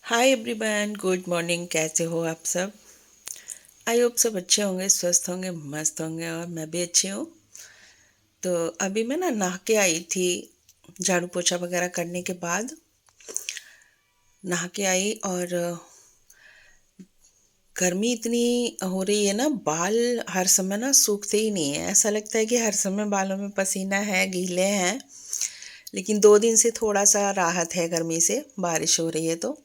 Hi everyone, good morning. कैसे हो आप सब? आई होप सब अच्छे होंगे, स्वस्थ होंगे, मस्त होंगे और मैं भी अच्छी हूँ। तो अभी मैं ना नहा के आई थी, झाड़ू पोछा वगैरह करने के बाद नहा के आई। और गर्मी इतनी हो रही है ना, बाल हर समय ना सूखते ही नहीं है। ऐसा लगता है कि हर समय बालों में पसीना है, गीले हैं। लेकिन 2 दिन से थोड़ा सा राहत है गर्मी से, बारिश हो रही है तो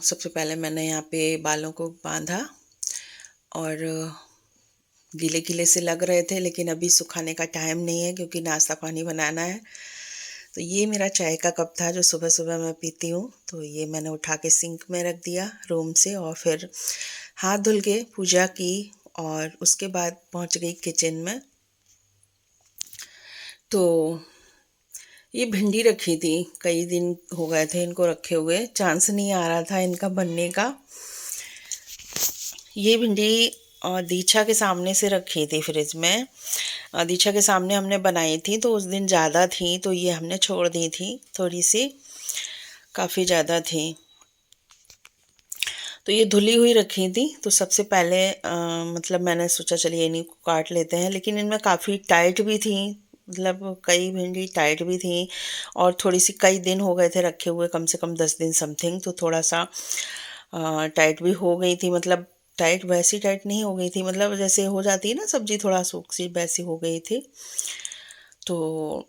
सबसे पहले मैंने यहाँ पे बालों को बांधा। और गीले गीले से लग रहे थे, लेकिन अभी सुखाने का टाइम नहीं है क्योंकि नाश्ता पानी बनाना है। तो ये मेरा चाय का कप था जो सुबह सुबह मैं पीती हूँ, तो ये मैंने उठा के सिंक में रख दिया रूम से, और फिर हाथ धुल के पूजा की। और उसके बाद पहुँच गई किचन में। तो ये भिंडी रखी थी, कई दिन हो गए थे इनको रखे हुए, चांस नहीं आ रहा था इनका बनने का। ये भिंडी दीक्षा के सामने से रखी थी फ्रिज में। दीक्षा के सामने हमने बनाई थी, तो उस दिन ज़्यादा थी तो ये हमने छोड़ दी थी, थोड़ी सी, काफ़ी ज़्यादा थी। तो ये धुली हुई रखी थी। तो सबसे पहले मतलब मैंने सोचा चलिए इन्हीं को काट लेते हैं, लेकिन इनमें काफ़ी टाइट भी थी। मतलब कई भिंडी टाइट भी थी, और थोड़ी सी कई दिन हो गए थे रखे हुए, कम से कम 10 दिन समथिंग। तो थोड़ा सा टाइट भी हो गई थी। मतलब टाइट वैसी टाइट नहीं हो गई थी, मतलब जैसे हो जाती है ना सब्जी थोड़ा सूख सी, वैसी हो गई थी। तो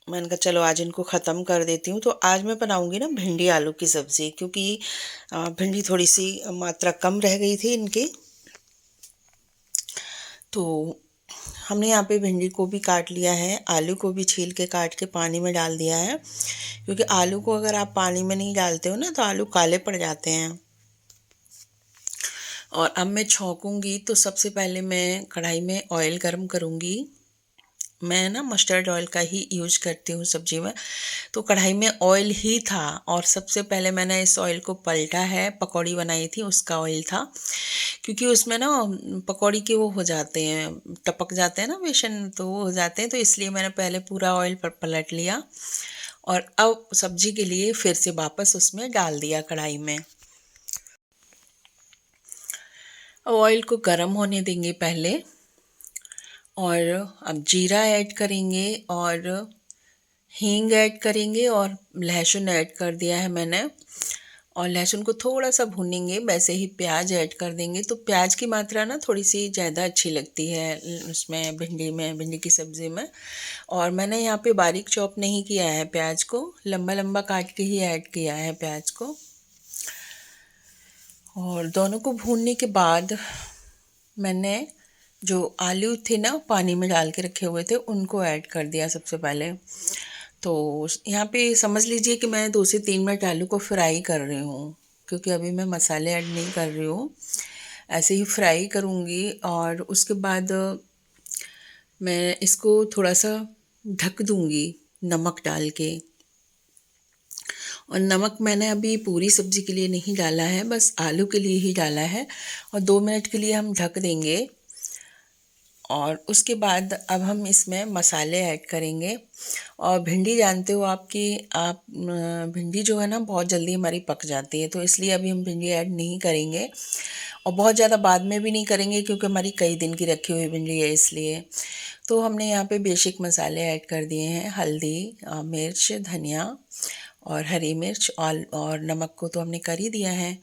मैंने कहा चलो आज इनको ख़त्म कर देती हूँ। तो आज मैं बनाऊँगी ना भिंडी आलू की सब्ज़ी, क्योंकि भिंडी थोड़ी सी मात्रा कम रह गई थी इनकी। तो हमने यहाँ पे भिंडी को भी काट लिया है, आलू को भी छील के काट के पानी में डाल दिया है। क्योंकि आलू को अगर आप पानी में नहीं डालते हो ना तो आलू काले पड़ जाते हैं। और अब मैं छौंकूंगी, तो सबसे पहले मैं कढ़ाई में ऑयल गरम करूँगी। मैं ना मस्टर्ड ऑयल का ही यूज करती हूँ सब्जी में। तो कढ़ाई में ऑयल ही था, और सबसे पहले मैंने इस ऑयल को पलटा है। पकौड़ी बनाई थी उसका ऑयल था, क्योंकि उसमें ना पकौड़ी के वो हो जाते हैं, टपक जाते हैं ना बेसन, तो वो हो जाते हैं। तो इसलिए मैंने पहले पूरा ऑयल पर पलट लिया, और अब सब्जी के लिए फिर से वापस उसमें डाल दिया कढ़ाई में। अब ऑयल को गर्म होने देंगे पहले, और अब जीरा ऐड करेंगे, और हींग ऐड करेंगे, और लहसुन ऐड कर दिया है मैंने। और लहसुन को थोड़ा सा भूनेंगे, वैसे ही प्याज ऐड कर देंगे। तो प्याज की मात्रा ना थोड़ी सी ज़्यादा अच्छी लगती है उसमें, भिंडी में, भिंडी की सब्ज़ी में। और मैंने यहाँ पे बारीक चॉप नहीं किया है प्याज को, लंबा लंबा काट के ही ऐड किया है प्याज को। और दोनों को भूनने के बाद मैंने जो आलू थे ना पानी में डाल के रखे हुए थे, उनको ऐड कर दिया सबसे पहले। तो यहाँ पे समझ लीजिए कि मैं 2 से 3 मिनट आलू को फ्राई कर रही हूँ, क्योंकि अभी मैं मसाले ऐड नहीं कर रही हूँ, ऐसे ही फ्राई करूँगी। और उसके बाद मैं इसको थोड़ा सा ढक दूँगी नमक डाल के। और नमक मैंने अभी पूरी सब्ज़ी के लिए नहीं डाला है, बस आलू के लिए ही डाला है। और 2 मिनट के लिए हम ढक देंगे। और उसके बाद अब हम इसमें मसाले ऐड करेंगे। और भिंडी जानते हो आप भिंडी जो है ना बहुत जल्दी हमारी पक जाती है, तो इसलिए अभी हम भिंडी ऐड नहीं करेंगे, और बहुत ज़्यादा बाद में भी नहीं करेंगे, क्योंकि हमारी कई दिन की रखी हुई भिंडी है इसलिए। तो हमने यहाँ पे बेसिक मसाले ऐड कर दिए हैं, हल्दी, मिर्च, धनिया और हरी मिर्च, और नमक को तो हमने कर ही दिया है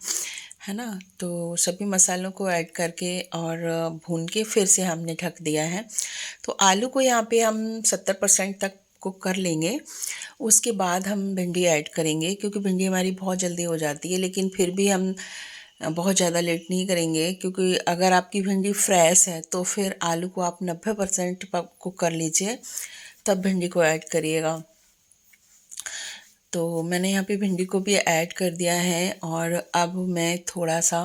ना। तो सभी मसालों को ऐड करके और भून के फिर से हमने ढक दिया है। तो आलू को यहाँ पे हम 70% तक कुक कर लेंगे। उसके बाद हम भिंडी ऐड करेंगे, क्योंकि भिंडी हमारी बहुत जल्दी हो जाती है, लेकिन फिर भी हम बहुत ज़्यादा लेट नहीं करेंगे। क्योंकि अगर आपकी भिंडी फ्रेश है तो फिर आलू को आप 90% कुक कर लीजिए, तब भिंडी को ऐड करिएगा। तो मैंने यहाँ पे भिंडी को भी ऐड कर दिया है, और अब मैं थोड़ा सा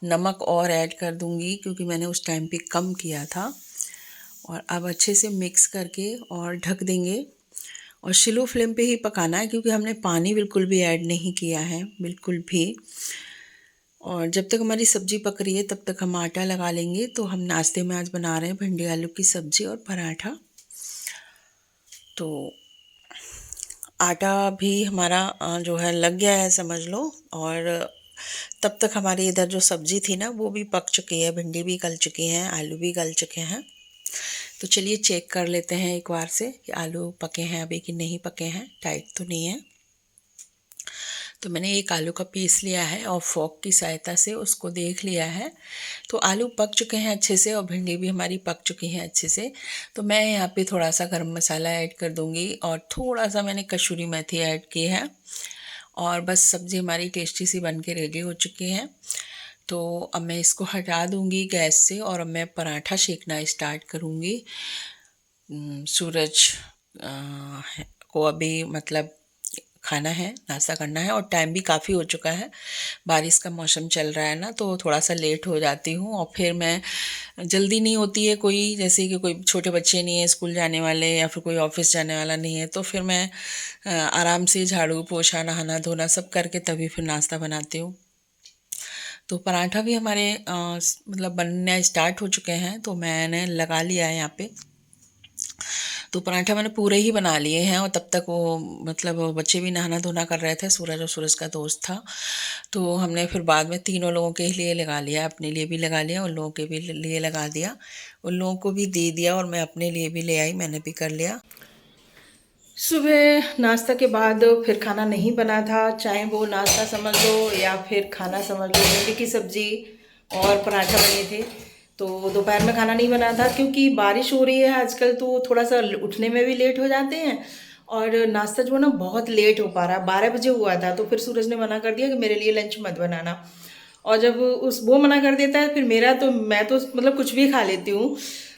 नमक और ऐड कर दूँगी, क्योंकि मैंने उस टाइम पे कम किया था। और अब अच्छे से मिक्स करके और ढक देंगे, और स्लो फ्लेम पे ही पकाना है, क्योंकि हमने पानी बिल्कुल भी ऐड नहीं किया है, बिल्कुल भी। और जब तक हमारी सब्ज़ी पक रही है तब तक हम आटा लगा लेंगे। तो हम नाश्ते में आज बना रहे हैं भिंडी आलू की सब्ज़ी और पराठा। तो आटा भी हमारा जो है लग गया है समझ लो। और तब तक हमारी इधर जो सब्ज़ी थी ना वो भी पक चुकी है, भिंडी भी गल चुकी हैं, आलू भी गल चुके हैं। तो चलिए चेक कर लेते हैं एक बार से कि आलू पके हैं अभी कि नहीं पके हैं, टाइट तो नहीं है। तो मैंने एक आलू का पीस लिया है और फोक की सहायता से उसको देख लिया है। तो आलू पक चुके हैं अच्छे से और भिंडी भी हमारी पक चुकी हैं अच्छे से। तो मैं यहाँ पे थोड़ा सा गरम मसाला ऐड कर दूँगी और थोड़ा सा मैंने कसूरी मेथी ऐड की है। और बस सब्ज़ी हमारी टेस्टी सी बन के रेडी हो चुकी है। तो अब मैं इसको हटा दूँगी गैस से और अब मैं पराठा सेकना स्टार्ट करूँगी। सूरज को अभी मतलब खाना है, नाश्ता करना है और टाइम भी काफ़ी हो चुका है। बारिश का मौसम चल रहा है ना, तो थोड़ा सा लेट हो जाती हूँ। और फिर मैं जल्दी नहीं होती है कोई, जैसे कि कोई छोटे बच्चे नहीं है स्कूल जाने वाले या फिर कोई ऑफिस जाने वाला नहीं है, तो फिर मैं आराम से झाड़ू पोछा नहाना धोना सब करके तभी फिर नाश्ता बनाती हूँ। तो पराठा भी हमारे मतलब बनने स्टार्ट हो चुके हैं, तो मैंने लगा लिया है यहाँ पे। तो पराठा मैंने पूरे ही बना लिए हैं और तब तक वो मतलब वो बच्चे भी नहाना धोना कर रहे थे, सूरज और सूरज का दोस्त था। तो हमने फिर बाद में तीनों लोगों के लिए लगा लिया, अपने लिए भी लगा लिया, उन लोगों के भी लिए लगा दिया, उन लोगों को भी दे दिया और मैं अपने लिए भी ले आई, मैंने भी कर लिया। सुबह नाश्ता के बाद फिर खाना नहीं बना था, चाहे वो नाश्ता समझ लो या फिर खाना समझ लो। भिंडी की सब्ज़ी और पराठा बने थे। तो दोपहर में खाना नहीं बना था क्योंकि बारिश हो रही है आजकल, तो थोड़ा सा उठने में भी लेट हो जाते हैं और नाश्ता जो है ना बहुत लेट हो पा रहा है। 12 बजे हुआ था तो फिर सूरज ने मना कर दिया कि मेरे लिए लंच मत बनाना। और जब उस वो मना कर देता है फिर मेरा तो मैं तो मतलब कुछ भी खा लेती हूँ।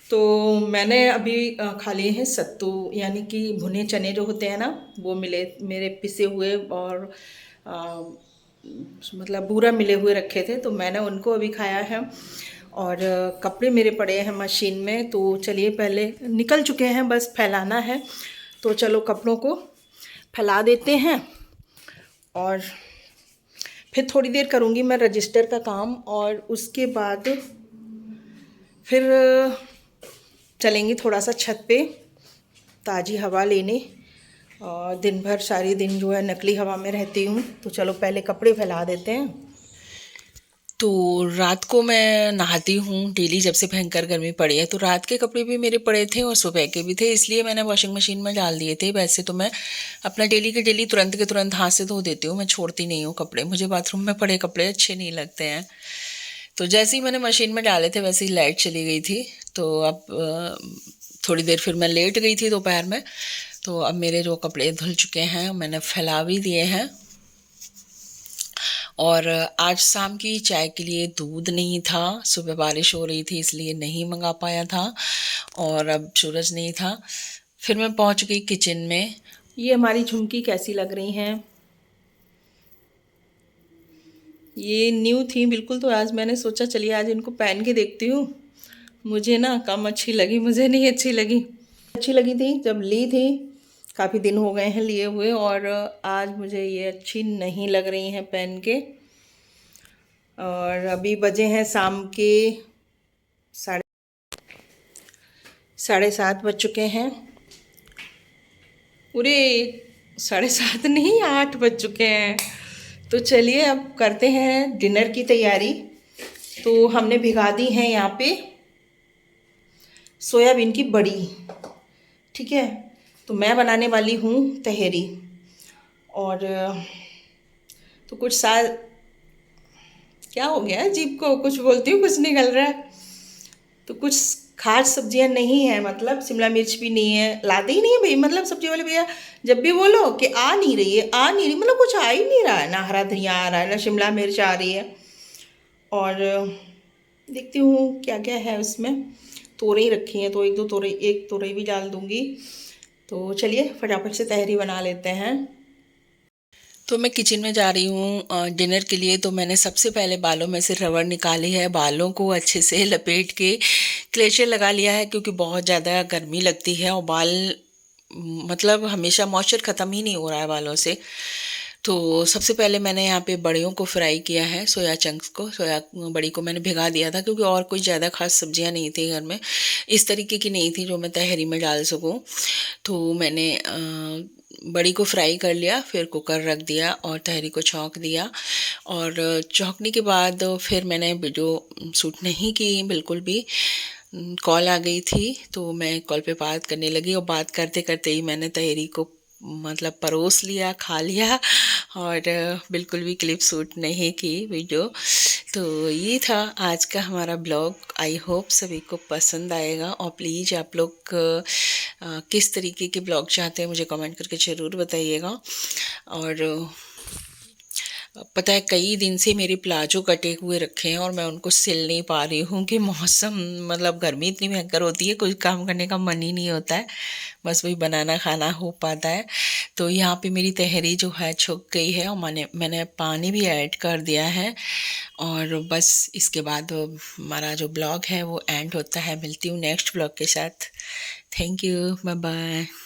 तो मैंने अभी खा लिए हैं सत्तू, यानी कि भुने चने जो होते हैं ना, वो मिले मेरे पिसे हुए और मतलब बूरा मिले हुए रखे थे, तो मैंने उनको अभी खाया है। और कपड़े मेरे पड़े हैं मशीन में, तो चलिए पहले निकल चुके हैं, बस फैलाना है। तो चलो कपड़ों को फैला देते हैं और फिर थोड़ी देर करूँगी मैं रजिस्टर का काम और उसके बाद फिर चलेंगे थोड़ा सा छत पे ताज़ी हवा लेने। और दिन भर सारी दिन जो है नकली हवा में रहती हूँ, तो चलो पहले कपड़े फैला देते हैं। तो रात को मैं नहाती हूँ डेली, जब से भयंकर गर्मी पड़ी है, तो रात के कपड़े भी मेरे पड़े थे और सुबह के भी थे, इसलिए मैंने वॉशिंग मशीन में डाल दिए थे। वैसे तो मैं अपना डेली के डेली तुरंत के तुरंत हाथ से धो देती हूँ, मैं छोड़ती नहीं हूँ कपड़े, मुझे बाथरूम में पड़े कपड़े अच्छे नहीं लगते हैं। तो जैसे ही मैंने मशीन में डाले थे वैसे ही लाइट चली गई थी। तो अब थोड़ी देर फिर मैं लेट गई थी दोपहर में। तो अब मेरे जो कपड़े धुल चुके हैं मैंने फैला भी दिए हैं। और आज शाम की चाय के लिए दूध नहीं था, सुबह बारिश हो रही थी इसलिए नहीं मंगा पाया था और अब सूरज नहीं था। फिर मैं पहुंच गई किचन में। ये हमारी झुमकी कैसी लग रही हैं? ये न्यू थी बिल्कुल, तो आज मैंने सोचा चलिए आज इनको पहन के देखती हूँ। मुझे ना कम अच्छी लगी, मुझे नहीं अच्छी लगी। अच्छी लगी थी जब ली थी, काफ़ी दिन हो गए हैं लिए हुए, और आज मुझे ये अच्छी नहीं लग रही हैं पहन के। और अभी बजे हैं शाम के साढ़े 7 बज चुके हैं। पूरे 7:30 नहीं 8 बज चुके हैं। तो चलिए अब करते हैं डिनर की तैयारी। तो हमने भिगा दी हैं यहाँ पे सोयाबीन की बड़ी, ठीक है। तो मैं बनाने वाली हूँ तहेरी। और तो कुछ साल क्या हो गया जीभ को, कुछ बोलती हूँ कुछ निकल रहा है। तो कुछ खास सब्जियां नहीं है, मतलब शिमला मिर्च भी नहीं है, लाते ही नहीं है भाई, मतलब सब्जी वाले भैया जब भी बोलो कि आ नहीं रही है, आ नहीं रही, मतलब कुछ आ ही नहीं रहा है, ना हरा धनिया आ रहा है ना शिमला मिर्च आ रही है। और देखती हूँ क्या क्या है उसमें। तोरई रखी हैं तो एक तोरई भी डाल दूँगी। तो चलिए फटाफट से तहरी बना लेते हैं। तो मैं किचन में जा रही हूँ डिनर के लिए। तो मैंने सबसे पहले बालों में से रबड़ निकाली है, बालों को अच्छे से लपेट के क्लेचर लगा लिया है क्योंकि बहुत ज़्यादा गर्मी लगती है और बाल मतलब हमेशा मॉइस्चर ख़त्म ही नहीं हो रहा है बालों से। तो सबसे पहले मैंने यहाँ पे बड़ियों को फ्राई किया है, सोया चंक्स को, सोया बड़ी को मैंने भिगा दिया था क्योंकि और कोई ज़्यादा खास सब्जियाँ नहीं थी घर में, इस तरीके की नहीं थी जो मैं तहरी में डाल सकूँ। तो मैंने बड़ी को फ्राई कर लिया, फिर कुकर रख दिया और तहरी को छौंक दिया। और छौंकने के बाद फिर मैंने वीडियो शूट नहीं की बिल्कुल भी। कॉल आ गई थी तो मैं कॉल पे बात करने लगी और बात करते करते ही मैंने तहरी को मतलब परोस लिया, खा लिया और बिल्कुल भी क्लिप शूट नहीं की वीडियो। तो ये था आज का हमारा ब्लॉग। आई होप सभी को पसंद आएगा और प्लीज़ आप लोग किस तरीके के ब्लॉग चाहते हैं मुझे कमेंट करके ज़रूर बताइएगा। और पता है कई दिन से मेरे प्लाजो कटे हुए रखे हैं और मैं उनको सिल नहीं पा रही हूँ कि मौसम मतलब गर्मी इतनी भयंकर होती है, कुछ काम करने का मन ही नहीं होता है, बस वही बनाना खाना हो पाता है। तो यहाँ पे मेरी तहरी जो है छुक गई है और मैंने पानी भी ऐड कर दिया है। और बस इसके बाद हमारा जो ब्लॉग है वो एंड होता है। मिलती हूँ नेक्स्ट ब्लॉग के साथ। Thank you, bye bye.